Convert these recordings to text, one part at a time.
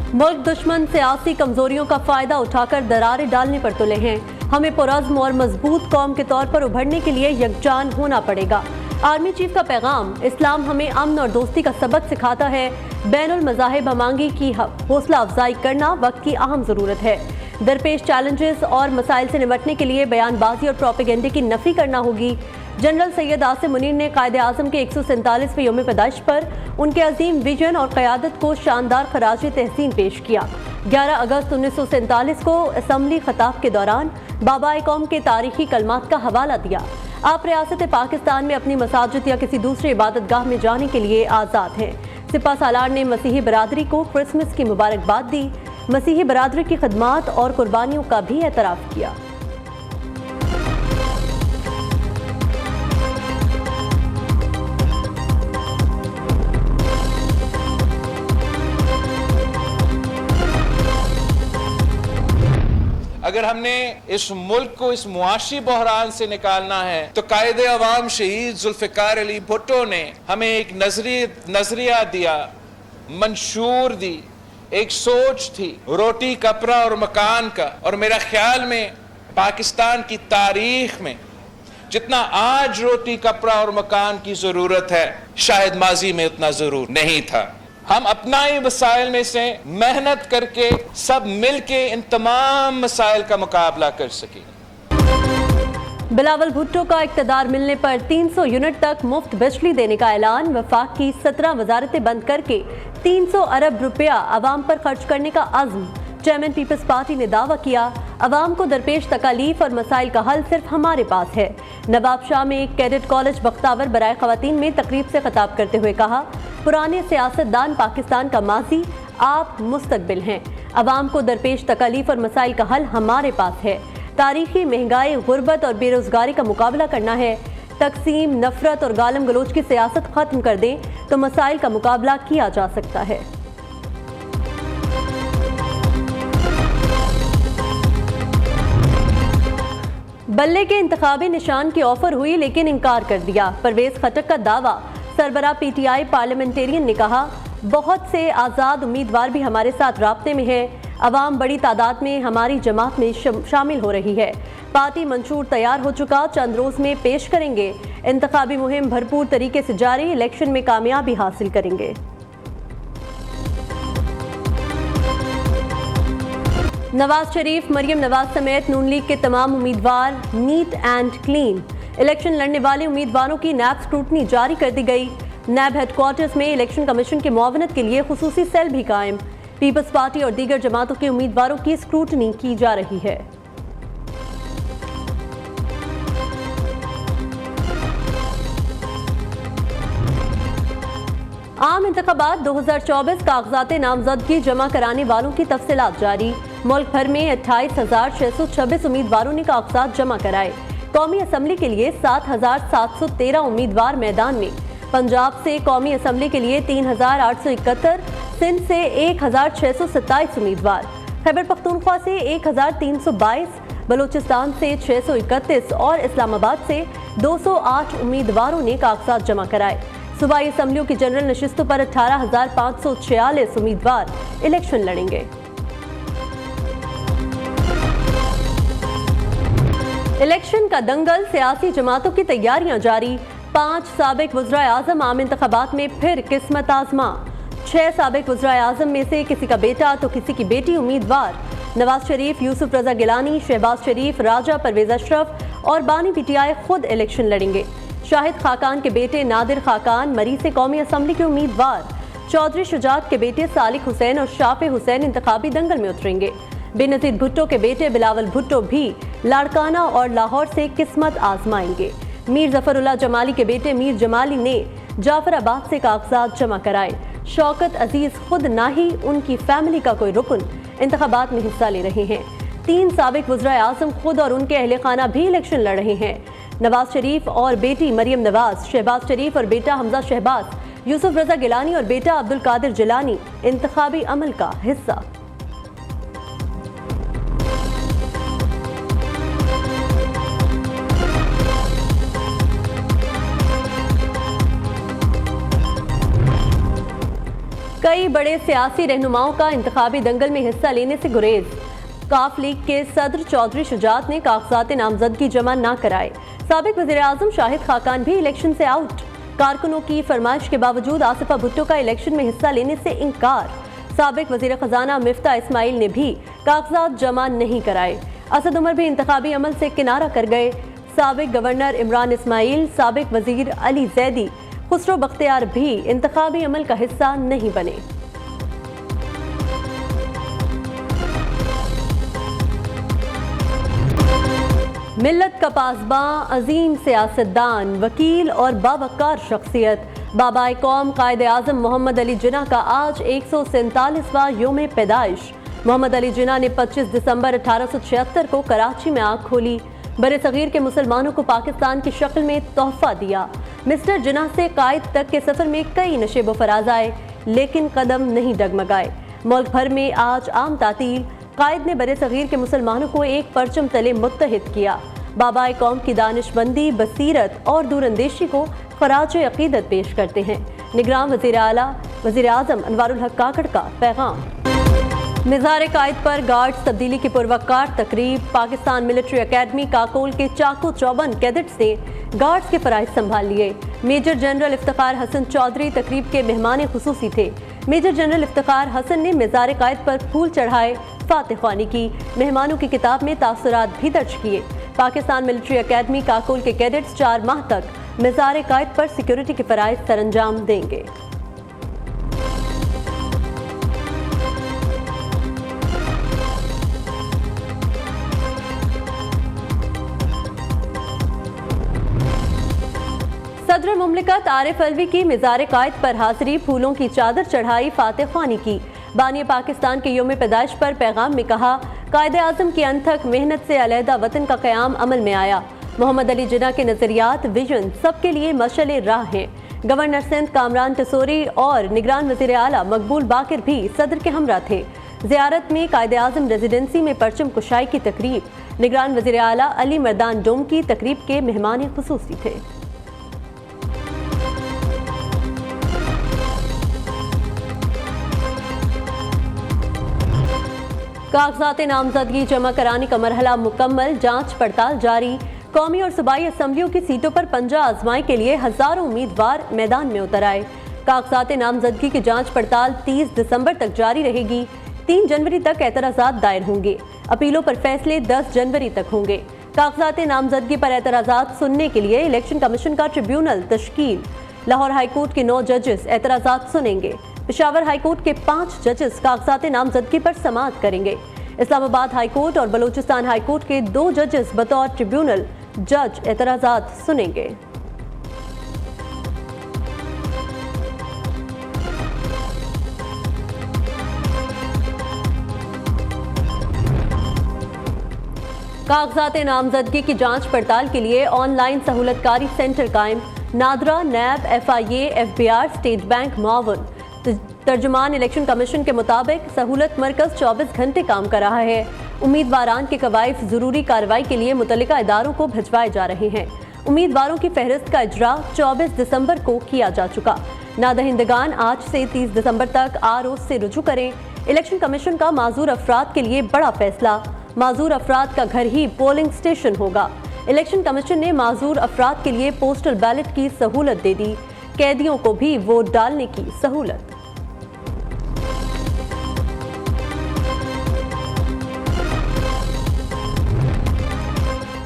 मुल्क दुश्मन सियासी कमजोरियों का फायदा उठाकर दरारें डालने पर तुले हैं। हमें पुरज़्म और मजबूत कौम के तौर पर उभरने के लिए यकजान होना पड़ेगा। आर्मी चीफ का पैगाम, इस्लाम हमें अमन और दोस्ती का सबक सिखाता है। बैनुल मज़ाहिब हमांगी की हौसला अफजाई करना वक्त की अहम ज़रूरत है। दरपेश चैलेंजेस और मसाइल से निपटने के लिए बयानबाजी और प्रोपेगेंडे की नफी करना होगी। जनरल सैयद आसिम मुनीर ने कायदे आज़म के 147वें यौम पैदाइश पर उनके अजीम विजन और क़यादत को शानदार खराज तहसीन पेश किया। 11 अगस्त 1947 को असम्बली खिताब के दौरान बाबाए कौम के तारीखी कलमात का हवाला दिया। आप रियासत पाकिस्तान में अपनी मसाजिद या किसी दूसरे इबादतगाह में जाने के लिए आज़ाद हैं। सिपा सालार ने मसीही बरादरी को क्रिसमस की मुबारकबाद दी। मसीही बरादरी की खदमात और कुर्बानियों का भी एतराफ़ किया। अगर हमने इस मुल्क को इस मुआशी बहरान से निकालना है तो कायदे अवाम शहीद जुल्फ़िकार अली भुट्टो ने हमें एक नजरिया दिया, मंशूर दी, एक सोच थी रोटी कपड़ा और मकान का। और मेरा ख्याल में पाकिस्तान की तारीख में जितना आज रोटी कपड़ा और मकान की जरूरत है शायद माजी में उतना जरूर नहीं था। हम अपना ही मसाइल में से मेहनत करके सब मिलके इन तमाम मसाइल का मुकाबला कर सकें। बिलावल भुट्टो का इक़्तिदार मिलने पर 300 यूनिट तक मुफ्त बिजली देने का ऐलान। वफाक की 17 वजारतें बंद करके 300 अरब रुपया अवाम पर खर्च करने का अज़्म। चेयरमैन पीपल्स पार्टी ने दावा किया, अवाम को दरपेश तकालीफ और मसाइल का हल सिर्फ हमारे पास है। नवाब शाह में एक कैडेट कॉलेज बख्तावर बराए ख़वातीन में तकरीब से खिताब करते हुए कहा, पुराने सियासतदान पाकिस्तान का माजी, आप मुस्तकबिल हैं। अवाम को दरपेश तकालीफ और मसाइल का हल हमारे पास है। तारीखी महंगाई, गुर्बत और बेरोजगारी का मुकाबला करना है। तकसीम, नफरत और गालम गलोच की सियासत खत्म कर दें तो मसाइल का मुकाबला किया जा सकता है। बल्ले के इंतखाबी निशान की ऑफर हुई लेकिन इनकार कर दिया। परवेज खटक का दावा। सरबरा पीटीआई पार्लियामेंटेरियन ने कहा, बहुत से आज़ाद उम्मीदवार भी हमारे साथ राब्ते में हैं। अवाम बड़ी तादाद में हमारी जमात में शामिल हो रही है। पार्टी मंशूर तैयार हो चुका, चंद रोज में पेश करेंगे। इंतखाबी मुहिम भरपूर तरीके से जारी, इलेक्शन में कामयाबी हासिल करेंगे। नवाज शरीफ, मरियम नवाज समेत नून लीग के तमाम उम्मीदवार नीट एंड क्लीन। इलेक्शन लड़ने वाले उम्मीदवारों की नैब स्क्रूटनी जारी कर दी गई। नैब हेडक्वार्टर्स में इलेक्शन कमीशन की मुआवनत के लिए खुसूसी सेल भी कायम। पीपल्स पार्टी और दीगर जमातों के उम्मीदवारों की स्क्रूटनी की जा रही है। आम इंतखाबात 2024 कागजात नामजदगी जमा कराने वालों की तफसीलात जारी। मुल्क भर में 28,626 उम्मीदवारों ने कागजात जमा कराए। कौमी असम्बली के लिए 7,713 उम्मीदवार मैदान में। पंजाब से कौमी असम्बली के लिए 3,871, सिंध से 1,627 उम्मीदवार, खैबर पख्तूनख्वा से 1,322, बलूचिस्तान से 631 और इस्लामाबाद से 208 उम्मीदवारों ने कागजात जमा कराए। सूबाई असम्बलियों की जनरल नशिस्तों पर 18,546 उम्मीदवार इलेक्शन लड़ेंगे। इलेक्शन का दंगल, सियासी जमातों की तैयारियां जारी। 5 साबिक वज़राए आज़म आम इंतखाबात में फिर किस्मत आजमा। 6 साबिक वज़राए आज़म में से किसी का बेटा तो किसी की बेटी उम्मीदवार। नवाज शरीफ, यूसुफ रजा गिलानी, शहबाज शरीफ, राजा परवेज अशरफ और बानी पीटीआई खुद इलेक्शन लड़ेंगे। शाहिद खाकान के बेटे नादिर खाकान मरी से कौमी असम्बली के उम्मीदवार। चौधरी शुजात के बेटे सालिक हुसैन और शाफे हुसैन इंतखाबी दंगल में उतरेंगे। बेनजीर भुट्टो के बेटे बिलावल भुट्टो भी लाड़काना और लाहौर से किस्मत आजमाएंगे। मीर जफरुल्लाह जमाली के बेटे मीर जमाली ने जाफराबाद से कागजात जमा कराए। शौकत अजीज खुद ना ही उनकी फैमिली का कोई रुकन इंतखाबात में हिस्सा ले रहे हैं। 3 साबिक वज़राए आज़म खुद और उनके अहले खाना भी इलेक्शन लड़ रहे हैं। नवाज शरीफ और बेटी मरियम नवाज, शहबाज शरीफ और बेटा हमजा शहबाज, यूसुफ रजा गिलानी और बेटा अब्दुल कादिर जिलानी इंतखाबी अमल का हिस्सा। कई बड़े सियासी रहनुमाओं का इंतखाबी दंगल में हिस्सा लेने से गुरेज। काफ लीग के सदर चौधरी शुजात ने कागजात नामजदगी जमा न कराए। साबिक वज़ीर-ए-आज़म शाहिद खाकान भी इलेक्शन से आउट। कारकुनों की फरमाइश के बावजूद आसिफा भुट्टो का इलेक्शन में हिस्सा लेने से इनकार। साबिक वज़ीर खजाना मिफ्ता इस्माइल ने भी कागजात जमा नहीं कराए। असद उमर भी इंतखाबी अमल से किनारा कर गए। साबिक गवर्नर इमरान इस्माइल, साबिक वजीर अली जैदी, खुसरो बख्तियार भी इंतखाबी अमल का हिस्सा नहीं बने। मिल्लत का पासबां, अजीम सियासतदान, वकील और बावकार शख्सियत बाबाए कौम कायदे आज़म मोहम्मद अली जिन्ना का आज 147वां योम पैदाइश। मोहम्मद अली जिन्ना ने 25 दिसंबर 1876 को कराची में आँख खोली। बरे सगीर के मुसलमानों को पाकिस्तान की शक्ल में तोहफा दिया। मिस्टर जिन्ना से कायद तक के सफर में कई नशेब फराज आए, लेकिन कदम नहीं डगमगाए। मुल्क भर में आज आम तातील। कायद ने बरे सगीर के मुसलमानों को एक परचम तले मुत्तहिद किया। बाबाए कौम की दानिशमंदी, बसीरत और दूरंदेशी को खराज अकीदत पेश करते हैं। निगरान वज़ीर आला वज़ीर आज़म अनवारुल हक काकड़ का पैगाम। मिज़ार कायद पर गार्ड्स तब्दीली की पुरवकार तकरीब। पाकिस्तान मिलिट्री अकेडमी काकोल के चाको चौबन कैडेट्स ने गार्ड्स के फराइज संभाल लिए। मेजर जनरल इफ्तिखार हसन चौधरी तकरीब के मेहमान खुसूसी थे। मेजर जनरल इफ्तिखार हसन ने मिज़ार कायद पर फूल चढ़ाए, फातिहानी की, मेहमानों की किताब में तासुरात भी दर्ज किए। पाकिस्तान मिलिट्री अकेडमी काकोल के कैडेट्स 4 माह तक मिज़ार कायद पर सिक्योरिटी के फराइज सरअंजाम देंगे। सदर मुमलिकत आरिफ अलवी की मिज़ार कायद पर हाजिरी, फूलों की चादर चढ़ाई, फातिहानी की। बानी पाकिस्तान के योम पैदाइश पर पैगाम में कहा, कायदे आज़म की अनथक मेहनत से अलहदा वतन का क़याम अमल में आया। मोहम्मद अली जिन्ना के नज़रियात, विजन सबके लिए मशअल राह हैं। गवर्नर सिंध कामरान टसोरी और निगरान वज़ीर आला मकबूल बाकिर भी सदर के हमरा थे। ज़ियारत में कायदे आज़म रेजिडेंसी में परचम कुशाई की तकरीब। निगरान वज़ीर आला अली मर्दान डोम की तकरीब के मेहमान खुसूसी थे। कागजात नामजदगी जमा कराने का मरहला मुकम्मल, जांच पड़ताल जारी। कौमी और सूबाई असम्बलियों की सीटों पर पंजा आजमाई के लिए हजारों उम्मीदवार मैदान में उतर आए। कागजात नामजदगी की जांच पड़ताल 30 दिसंबर तक जारी रहेगी। 3 जनवरी तक एतराज़ात दायर होंगे। अपीलों पर फैसले 10 जनवरी तक होंगे। कागजात नामजदगी पर एतराज़ात सुनने के लिए इलेक्शन कमीशन का ट्रिब्यूनल तश्कील। लाहौर हाईकोर्ट के 9 जजेस एतराज़ात सुनेंगे। पेशावर हाईकोर्ट के 5 जजेस कागजात नामजदगी पर समाअत करेंगे। इस्लामाबाद हाईकोर्ट और बलूचिस्तान हाईकोर्ट के 2 जजेस बतौर ट्रिब्यूनल जज एतराज़ात सुनेंगे। कागजात नामजदगी की जांच पड़ताल के लिए ऑनलाइन सहूलतकारी सेंटर कायम। NADRA, NAB, FIA, FBR, State Bank मुआवन। तर्जुमान इलेक्शन कमीशन के मुताबिक सहूलत मरकज 24 घंटे काम कर रहा है। उम्मीदवारान के कवायद जरूरी कार्रवाई के लिए मुतल्लिका इदारों को भिजवाए जा रहे हैं। उम्मीदवारों की फहरिस्त का इजरा 24 दिसंबर को किया जा चुका। नादहिंदगान आज से 30 दिसंबर तक RO से रुजू करें। इलेक्शन कमीशन का माजूर अफराद के लिए बड़ा फैसला, माजूर अफराद का घर ही पोलिंग स्टेशन होगा। इलेक्शन कमीशन ने माजूर अफराद के लिए पोस्टल बैलेट की सहूलत दे दी। कैदियों को भी वोट डालने की सहूलत।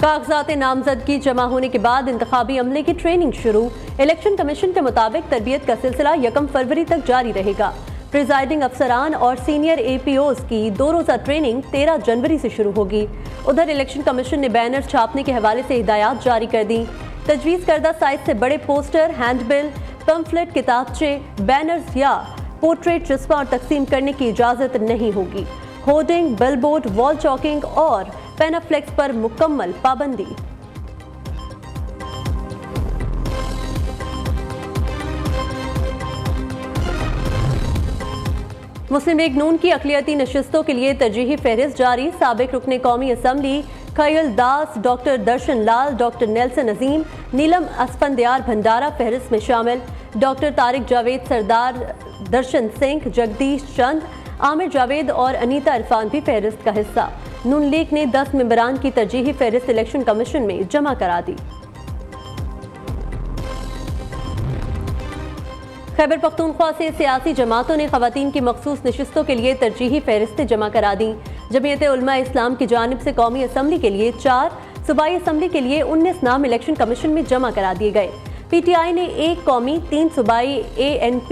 कागजात नामजदगी जमा होने के बाद इंतखाबी अमले की ट्रेनिंग शुरू। इलेक्शन कमीशन के मुताबिक तरबियत का सिलसिला 1 फरवरी तक जारी रहेगा। प्रिजाइडिंग अफसरान और सीनियर APOs की 2 रोज़ा ट्रेनिंग 13 जनवरी से शुरू होगी। उधर इलेक्शन कमीशन ने बैनर छापने के हवाले से हिदायत जारी कर दी। तजवीज़ करदा साइज से बड़े पोस्टर, हैंडबिल, पम्फलेट, किताबचे, बैनर्स या पोर्ट्रेट रिस्वा और तकसीम करने की इजाज़त नहीं होगी। होर्डिंग, बिलबोर्ड, वॉल चॉकिंग और पेनाफ्लेक्स पर मुकम्मल पाबंदी। मुस्लिम लीग नून की अक़लियती नशिस्तों के लिए तरजीही फहरिस्त जारी। साबिक रुकने कौमी असम्बली खयल दास, डॉक्टर दर्शन लाल, डॉक्टर नेल्सन अजीम, नीलम असफंदियार भंडारा फहरिस्त में शामिल। डॉक्टर तारिक जावेद, सरदार दर्शन सिंह, जगदीश चंद, आमिर जावेद और अनीता इरफान भी फहरिस्त का हिस्सा। नून लीग ने 10 मेंबरान की तरजीही फहरिस्त इलेक्शन कमीशन में जमा करा दी। खैबर पख्तूनख्वा से सियासी जमातों ने खवातीन की मखसूस नशिस्तों के लिए तरजीही फहरिस्तें जमा करा दी। जमीयत उलमा इस्लाम की जानिब से कौमी असम्बली के लिए 4, सूबाई असम्बली के लिए 19 नाम इलेक्शन कमीशन में जमा करा दिए गए। PTI ने 1 कौमी, 3 सूबाई ANP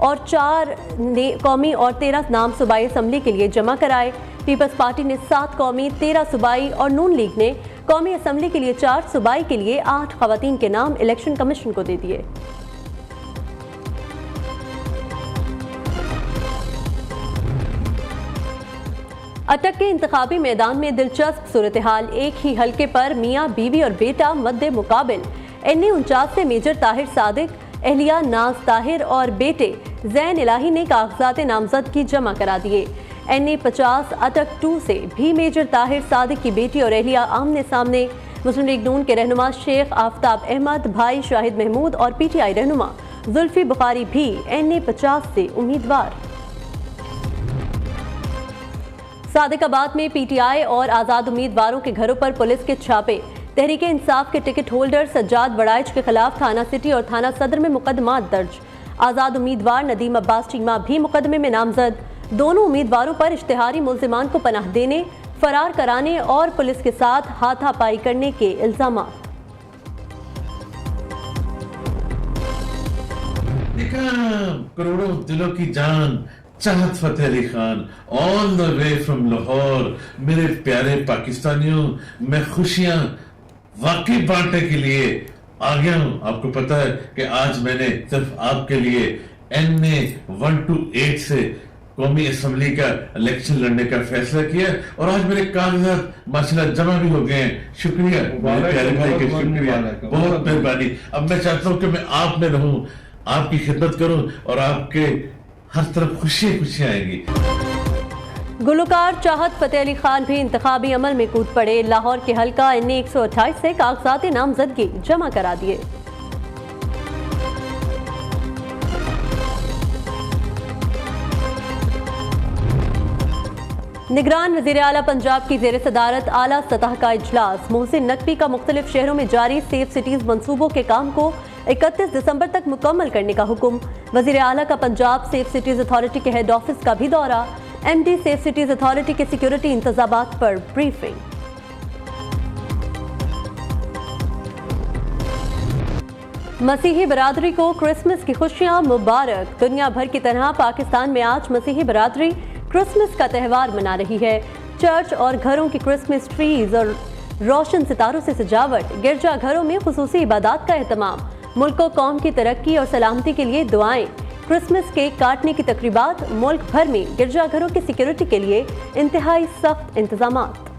और 4 कौमी और 13 नाम सूबाई असम्बली के लिए जमा कराए। पीपल्स पार्टी ने 7 कौमी, 13 सूबाई और नून लीग ने कौमी असम्बली के लिए 4, सूबाई के लिए 8 खवातीन के नाम इलेक्शन कमीशन को दे दिए। अटक के इंतखाबी मैदान में दिलचस्प सूरत हाल। एक ही हल्के पर मियाँ, बीवी और बेटा मद्दे मुकाबिल। NA49 से मेजर ताहिर सादिक, एहलिया नाज ताहिर और बेटे जैन इलाही ने कागजात नामजदगी जमा करा दिए। NA50 अटक 2 से भी मेजर ताहिर सादिक की बेटी और एहलिया आमने सामने। मुस्लिम लीग नून के रहनुमा शेख आफ्ताब अहमद, भाई शाहिद महमूद और PTI रहनुमा जुल्फी बुखारी भी NA50 से उम्मीदवार। सादिकाबाद में PTI और आज़ाद उम्मीदवारों के घरों पर पुलिस के छापे। तहरीक इंसाफ के टिकट होल्डर सज्जाद वड़ाइच के खिलाफ थाना सिटी और थाना सदर में मुकदमात दर्ज। आज़ाद उम्मीदवार नदीम अब्बास चीमा भी मुकदमे में नामजद। दोनों उम्मीदवारों पर इश्तिहारी मुल्जिमान को पनाह देने, फरार कराने और पुलिस के साथ हाथापाई करने के इल्जामात। करोड़ों दिलों की जान Chahat Fateh Ali Khan all the way from Lahore. मेरे प्यारे पाकिस्तानियों, मैं खुशियां वाकई बांटने के लिए आ गया हूं। आपको पता है कि आज मैंने सिर्फ आपके लिए NA128 से कौमी असम्बली का इलेक्शन लड़ने का फैसला किया और आज मेरे कागजात माशाल्लाह जमा भी हो गए हैं। शुक्रिया मेरे प्यारे भाई के, शुक्रिया, बहुत मेहरबानी। अब मैं चाहता हूं कि मैं आप में रहूं, आपकी खिदमत करूं और आपके हर तरफ खुशियां आएंगी। गुलकार चाहत फतेह अली खान भी इंतखाबी अमल में कूद पड़े। लाहौर के हल्का NA128 से कागजात नामजदगी जमा करा दिए। निगरान वज़ीर आला पंजाब की ज़ेर सदारत आला सतह का इजलास। मोहसिन नकवी का मुख्तलिफ शहरों में जारी सेफ सिटीज मंसूबों के काम को 31 दिसंबर तक मुकम्मल करने का हुक्म। वज़ीर आला का पंजाब सेफ सिटीज अथॉरिटी के हेड ऑफिस का भी दौरा। MD सेफ सिटीज अथॉरिटी के सिक्योरिटी इंतजामात पर ब्रीफिंग। मसीही बरादरी को क्रिसमस की खुशियां मुबारक। दुनिया भर की तरह पाकिस्तान में आज मसीही बरादरी क्रिसमस का त्यौहार मना रही है। चर्च और घरों की क्रिसमस ट्रीज और रोशन सितारों से सजावट, गिरजा घरों में खुसूसी इबादत का एहतमाम, मुल्क व कौम की तरक्की और सलामती के लिए दुआएं, क्रिसमस केक काटने की तकरीबात, मुल्क भर में गिरजाघरों की सिक्योरिटी के लिए इंतहाई सख्त इंतजामात।